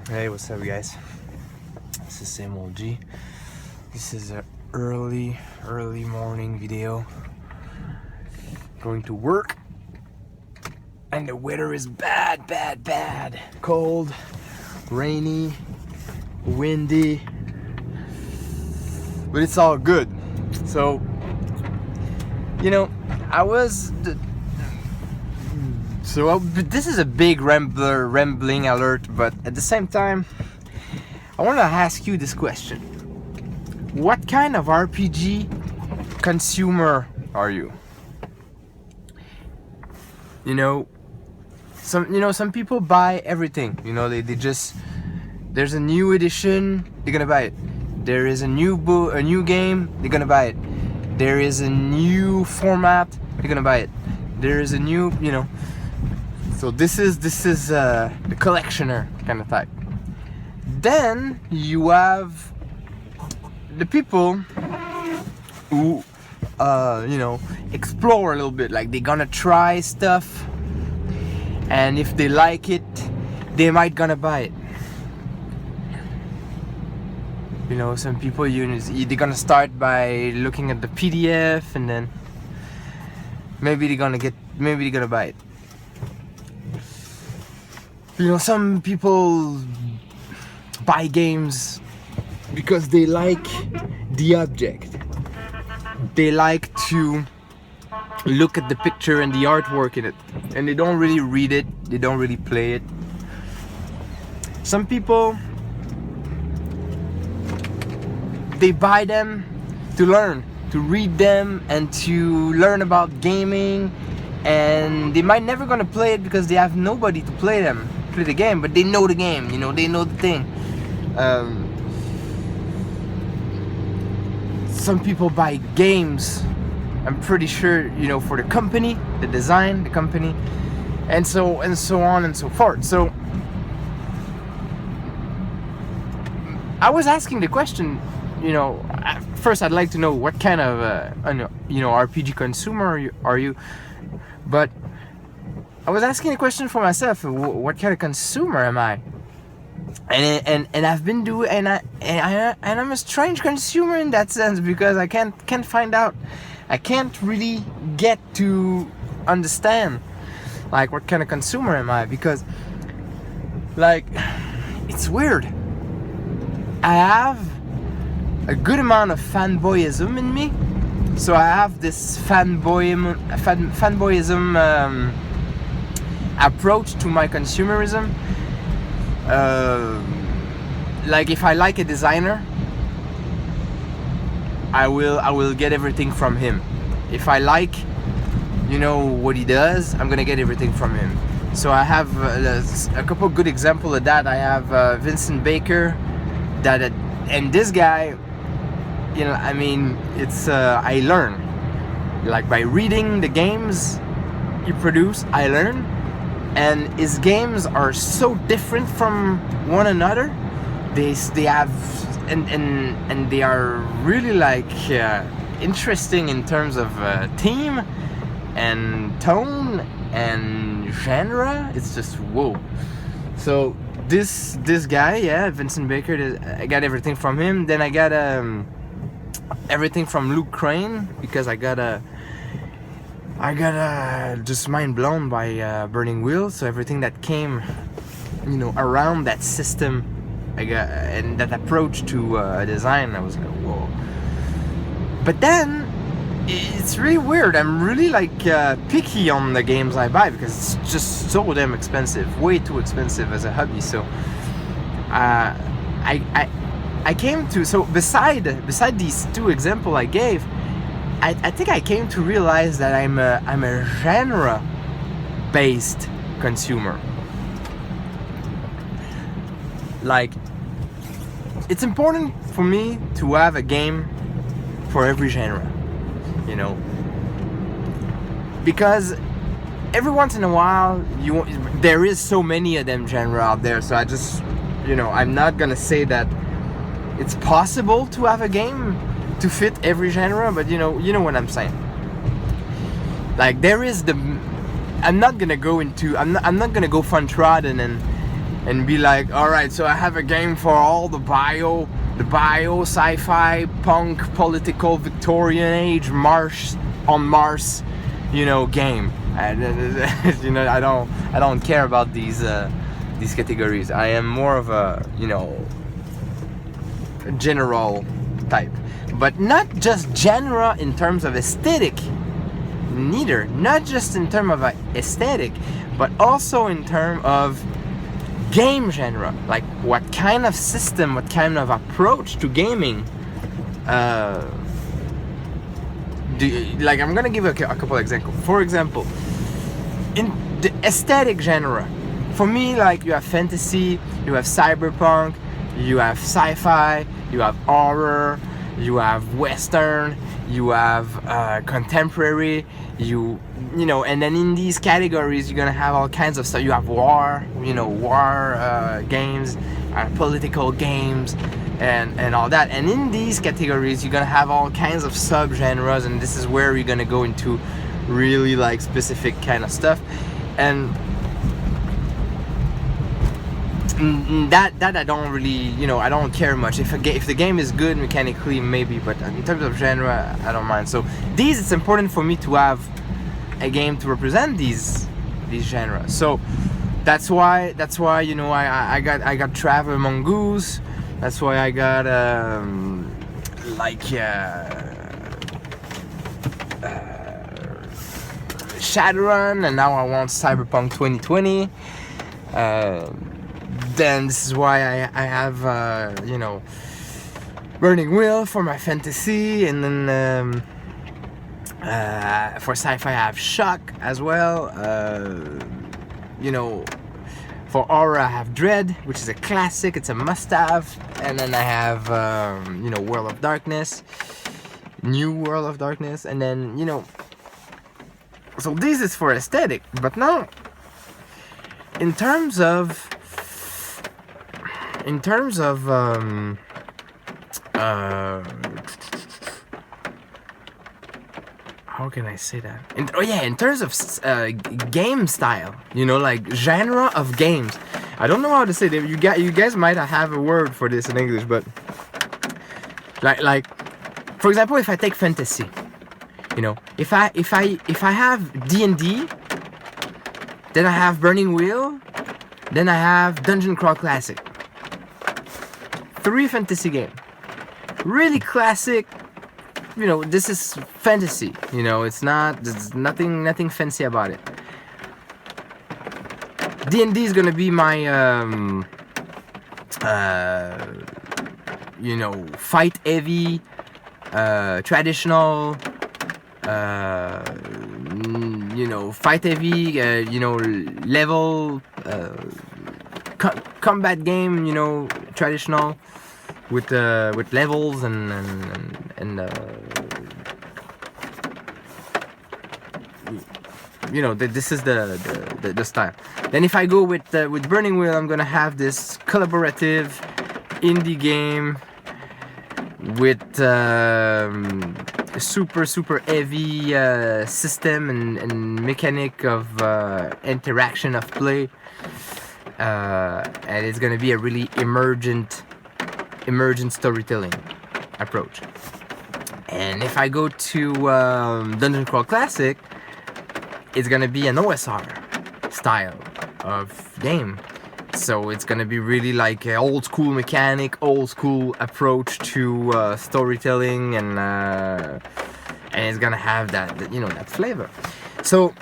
Hey, what's up, guys? This is Sam OG. This is an early morning video. Going to work, and the weather is bad. Cold, rainy, windy, but it's all good. So, this is a big rambling alert, but at the same time, I want to ask you this question. What kind of RPG consumer are you? Some people buy everything. They just, there's a new edition, they're gonna buy it. There is a new game, they're gonna buy it. There is a new format, they're gonna buy it. There is a new, So this is the collectioner kind of type. Then you have the people who explore a little bit, like they're gonna try stuff, and if they like it, they might gonna buy it. Some people they're gonna start by looking at the PDF, and then maybe they're gonna buy it. Some people buy games because they like the object. They like to look at the picture and the artwork in it, and they don't really read it, they don't really play it. Some people, they buy them to learn, to read them and to learn about gaming, and they might never gonna play it because they have nobody to play the game, but they know the game, they know the thing. Some people buy games, I'm pretty sure, for the company, the design, the company, and so on and so forth. So I was asking the question, first I'd like to know what kind of RPG consumer are you, but I was asking a question for myself: what kind of consumer am I? And I've been doing, and I'm a strange consumer in that sense, because I can't find out. I can't really get to understand, like, what kind of consumer am I, because, like, it's weird. I have a good amount of fanboyism in me, so I have this fanboyism approach to my consumerism. Like, if I like a designer, I will get everything from him. If I like what he does, I'm gonna get everything from him. So I have a couple good examples of that. I have Vincent Baker, and this guy, it's I learn, like, by reading the games he produce, I learn. And his games are so different from one another. They have and they are really, like, interesting in terms of theme and tone and genre. It's just whoa. So this guy, Vincent Baker, I got everything from him. Then I got everything from Luke Crane, because I got just mind blown by Burning Wheel. So everything that came, around that system, I got, and that approach to design, I was like, whoa. But then it's really weird. I'm really, like, picky on the games I buy, because it's just so damn expensive, way too expensive as a hobby. So I came to, so beside these two examples I gave, I think I came to realize that I'm a genre-based consumer. Like, it's important for me to have a game for every genre, because every once in a while there is so many of them genre out there. So I just, I'm not gonna say that it's possible to have a game to fit every genre, but you know what I'm saying. Like, there is I'm not gonna go fun trodden and be like, all right, so I have a game for all the bio, sci-fi, punk, political, Victorian age, on Mars, game. And I don't care about these categories. I am more of a general type, but not just genre in terms of aesthetic. Neither, not just in terms of aesthetic, but also in terms of game genre, like what kind of system, what kind of approach to gaming. I'm gonna give a couple examples. For example, in the aesthetic genre, for me, like you have fantasy, you have cyberpunk, you have sci-fi, you have horror, you have western, you have contemporary, and then in these categories you're gonna have all kinds of stuff. You have war games, political games, and all that. And in these categories you're gonna have all kinds of sub-genres, and this is where you're gonna go into really like specific kind of stuff. And that I don't really, I don't care much. If the game is good mechanically, maybe, but in terms of genre, I don't mind. So it's important for me to have a game to represent these genres. So that's why I got Traveler Mongoose. That's why I got Shadowrun, and now I want Cyberpunk 2020. Then this is why I have Burning Wheel for my fantasy, and then for sci-fi I have Shock as well. For horror I have Dread, which is a classic, it's a must-have. And then I have World of Darkness, New World of Darkness, and then so this is for aesthetic. But now in terms of how can I say that? In terms of game style, like genre of games. I don't know how to say that. You guys might have a word for this in English, but like for example, if I take fantasy, if I have D&D, then I have Burning Wheel, then I have Dungeon Crawl Classic. 3 fantasy games. Really classic. This is fantasy. There's nothing fancy about it. D&D is gonna be my fight heavy, traditional, fight heavy, level, combat game, traditional, with levels and this is the style. Then if I go with Burning Wheel, I'm gonna have this collaborative indie game with super heavy system and mechanic of interaction of play, and it's gonna be a really emergent storytelling approach. And if I go to Dungeon Crawl Classic, it's gonna be an OSR style of game. So it's gonna be really like an old school mechanic, old school approach to storytelling, and it's gonna have that that flavor. So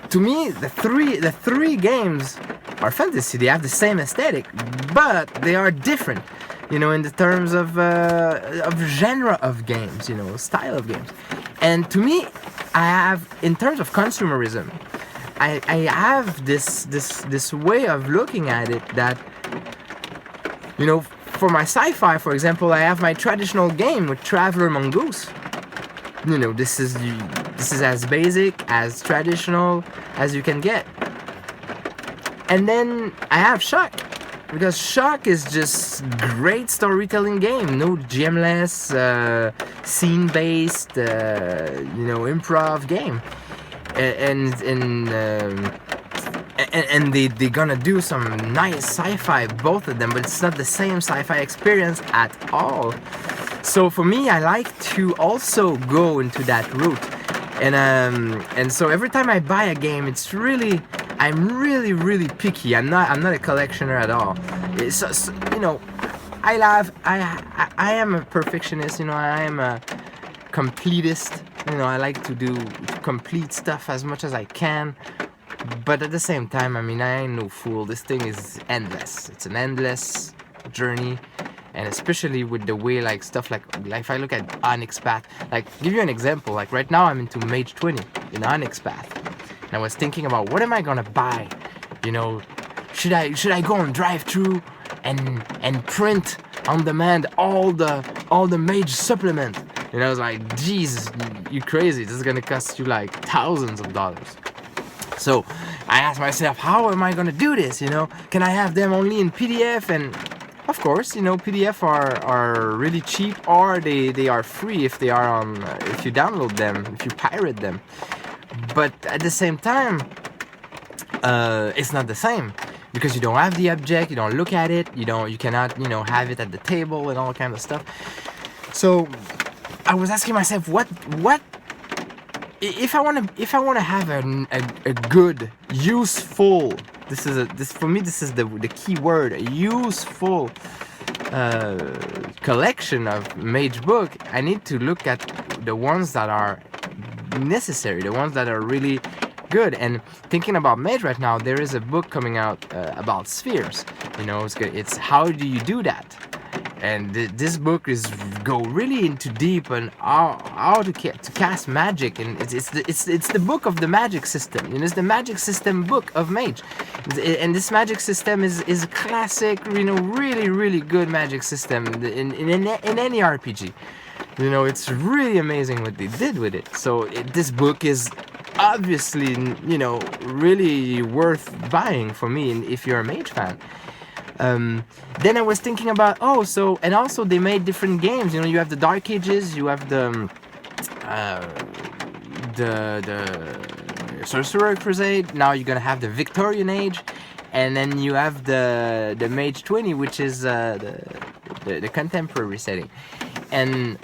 to me, the three games are fantasy. They have the same aesthetic, but they are different. In the terms of genre of games, style of games. And to me, I have, in terms of consumerism, I have this way of looking at it that, for my sci-fi, for example, I have my traditional game with Traveler Mongoose. This is as basic, as traditional as you can get. And then I have Shock. Because Shock is just great storytelling game, GM-less, scene-based, and they're gonna do some nice sci-fi, both of them, but it's not the same sci-fi experience at all. So for me, I like to also go into that route, and so every time I buy a game, I'm really picky. I'm not a collectioner at all. You know, I am a perfectionist. You know, I am a completist. You know, I like to complete stuff as much as I can. But at the same time, I mean, I ain't no fool. This thing is endless. It's an endless journey, and especially with the way like stuff like if I look at Onyx Path, like give you an example. Like right now, I'm into Mage 20 in Onyx Path, and I was thinking about what am I gonna buy? You know, should I go on drive-through and print on demand all the Mage supplement? And I was like, Jesus, you crazy? This is gonna cost you like thousands of dollars. So I asked myself, how am I gonna do this? You know, can I have them only in PDF? And of course, you know, PDF are really cheap, or they are free if they are on if you download them, if you pirate them. But at the same time, it's not the same because you don't have the object, you don't look at it, you cannot, you know, have it at the table and all kind of stuff. So I was asking myself, what if I want to have a good, useful, this for me, this is the key word, a useful collection of Mage book. I need to look at the ones that are necessary, the ones that are really good. And thinking about Mage right now, there is a book coming out about spheres. You know, it's how do you do that? And this book is go really into deep on how to cast magic, and it's the book of the magic system. You know, it's the magic system book of Mage, and this magic system is a classic, you know, really good magic system in any RPG. You know, it's really amazing what they did with it. So this book is obviously, you know, really worth buying for me, and if you're a Mage fan. Then I was thinking about and also they made different games. You know, you have the Dark Ages, you have the Sorcerer Crusade. Now you're gonna have the Victorian Age, and then you have the Mage 20, which is the contemporary setting. And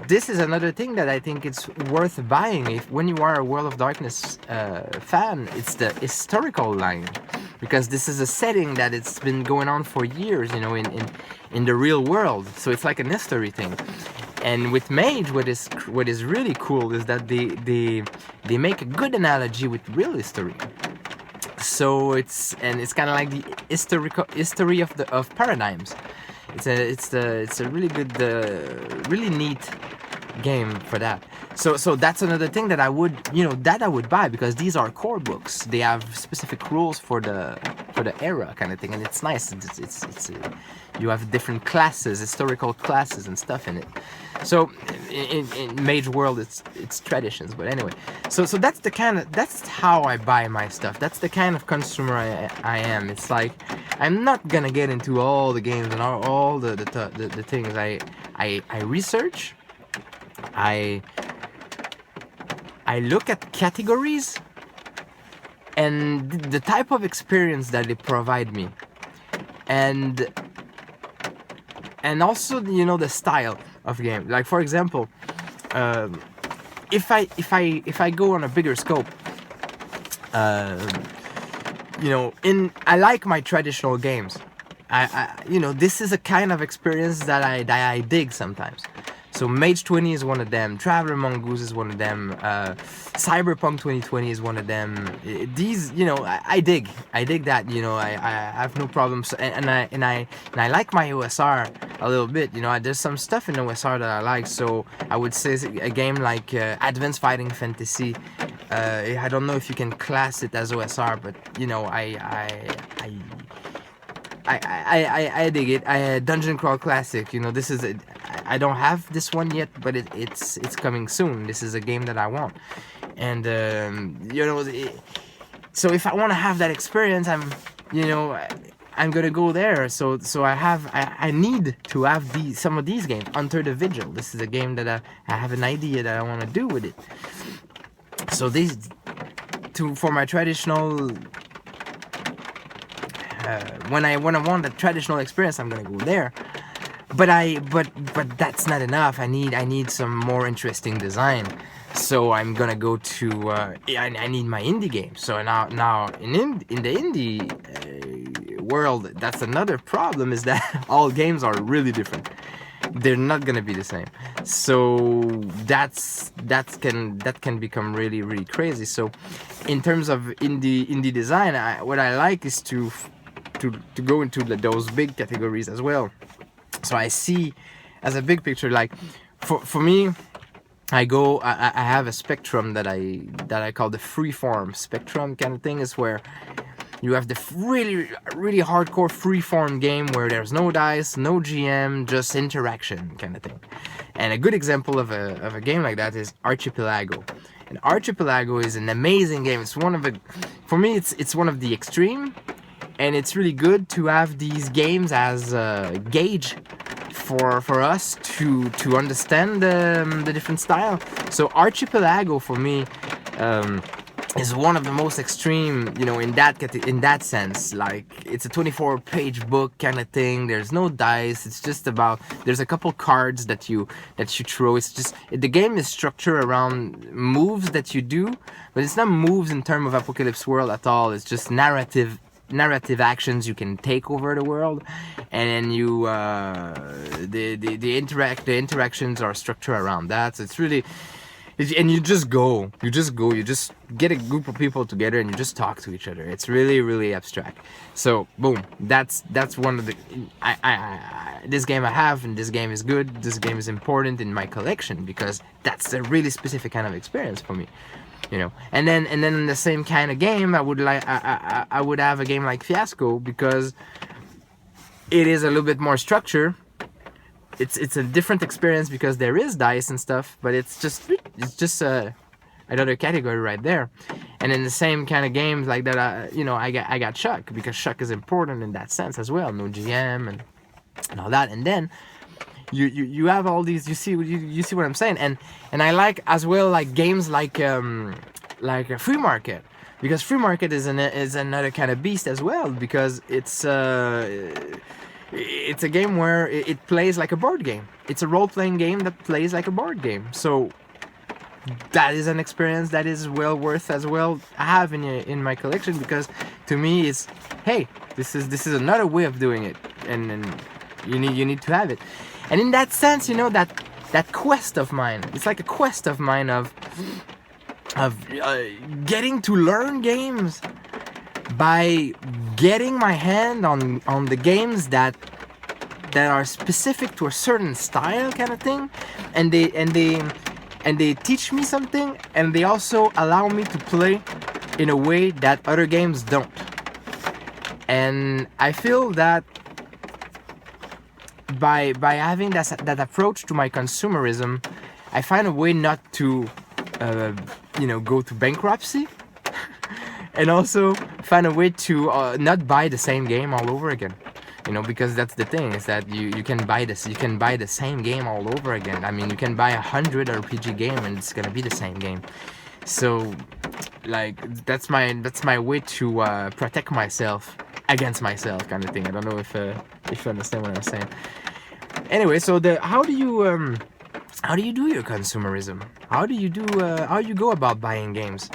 this is another thing that I think it's worth buying when you are a World of Darkness fan. It's the historical line, because this is a setting that it's been going on for years, you know, in the real world. So it's like an history thing. And with Mage, what is really cool is that they make a good analogy with real history. So it's kind of like the history of paradigms. It's a really good, really neat game for that. So that's another thing that I would buy, because these are core books. They have specific rules for the era kind of thing, and it's nice. It's you have different classes, historical classes and stuff in it. So in Mage World, it's traditions. But anyway, so that's how I buy my stuff. That's the kind of consumer I am. It's like I'm not gonna get into all the games and all the things. I research. I look at categories and the type of experience that they provide me, and also, you know, the style of game. Like for example, if I go on a bigger scope, you know, I like my traditional games. You know, this is a kind of experience that I dig sometimes. So Mage 20 is one of them. Traveler Mongoose is one of them. Cyberpunk 2020 is one of them. These, you know, I dig that. You know, I have no problems. And I like my OSR a little bit. You know, there's some stuff in OSR that I like. So I would say a game like Advanced Fighting Fantasy. I don't know if you can class it as OSR, but you know, I dig it. Dungeon Crawl Classic. You know, this is I don't have this one yet, but it's coming soon. This is a game that I want, and you know, so if I want to have that experience, I'm gonna go there. So I need to have some of these games. Under the Vigil. This is a game that I have an idea that I want to do with it. So for my traditional when I want a traditional experience, I'm gonna go there. But that's not enough. I need some more interesting design. So I'm gonna go to I need my indie game. So now in the indie world, that's another problem, is that all games are really different. They're not gonna be the same. So that can become really crazy. So in terms of indie design, what I like is to go into those big categories as well. So I see as a big picture, like for me, I have a spectrum that I call the freeform spectrum kind of thing. Is where you have the really hardcore freeform game where there's no dice, no GM, just interaction kind of thing. And a good example of a game like that is Archipelago. And Archipelago is an amazing game. It's one of the, for me, it's one of the extreme, and it's really good to have these games as a gauge for us to understand the different style. So Archipelago for me is one of the most extreme, in that sense. Like, it's a 24-page book kind of thing. There's no dice. It's just about, there's a couple cards that you throw. It's just, the game is structured around moves that you do, but it's not moves in terms of Apocalypse World at all. It's just narrative actions you can take over the world, and then you the interactions are structured around that. So it's really, and you just get a group of people together and you just talk to each other. It's really abstract. So boom, that's one of the this game I have, and this game is good. This game is important in my collection because that's a really specific kind of experience for me. And then in the same kind of game, I would have a game like Fiasco, because it is a little bit more structured. It's a different experience because there is dice and stuff, but it's just another category right there. And in the same kind of games like that, I got Chuck, because Chuck is important in that sense as well. No GM and all that. And then you have all these, you see what I'm saying, and I like as well, like games like a Free Market, because Free Market is another kind of beast as well, because it's a game where it plays like a board game. It's a role-playing game that plays like a board game. So that is an experience that is well worth as well I have in my collection, because to me it's, hey, this is another way of doing it, and you need to have it. And in that sense, that quest of mine, it's like a quest of mine of getting to learn games by getting my hand on the games that are specific to a certain style kind of thing, and they teach me something, and they also allow me to play in a way that other games don't. And I feel that by having that approach to my consumerism, I find a way not to go to bankruptcy, and also find a way to not buy the same game all over again. Because that's the thing, is that you can buy the same game all over again. I mean, you can buy 100 RPG game and it's gonna be the same game. So, like, that's my way to protect myself against myself, kind of thing. I don't know if you understand what I'm saying. Anyway, so how do you do your consumerism? How do you go about buying games?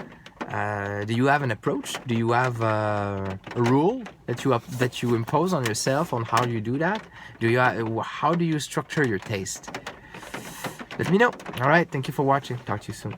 Do you have an approach? Do you have a rule that you impose on yourself on how you do that? How do you structure your taste? Let me know. All right, thank you for watching. Talk to you soon.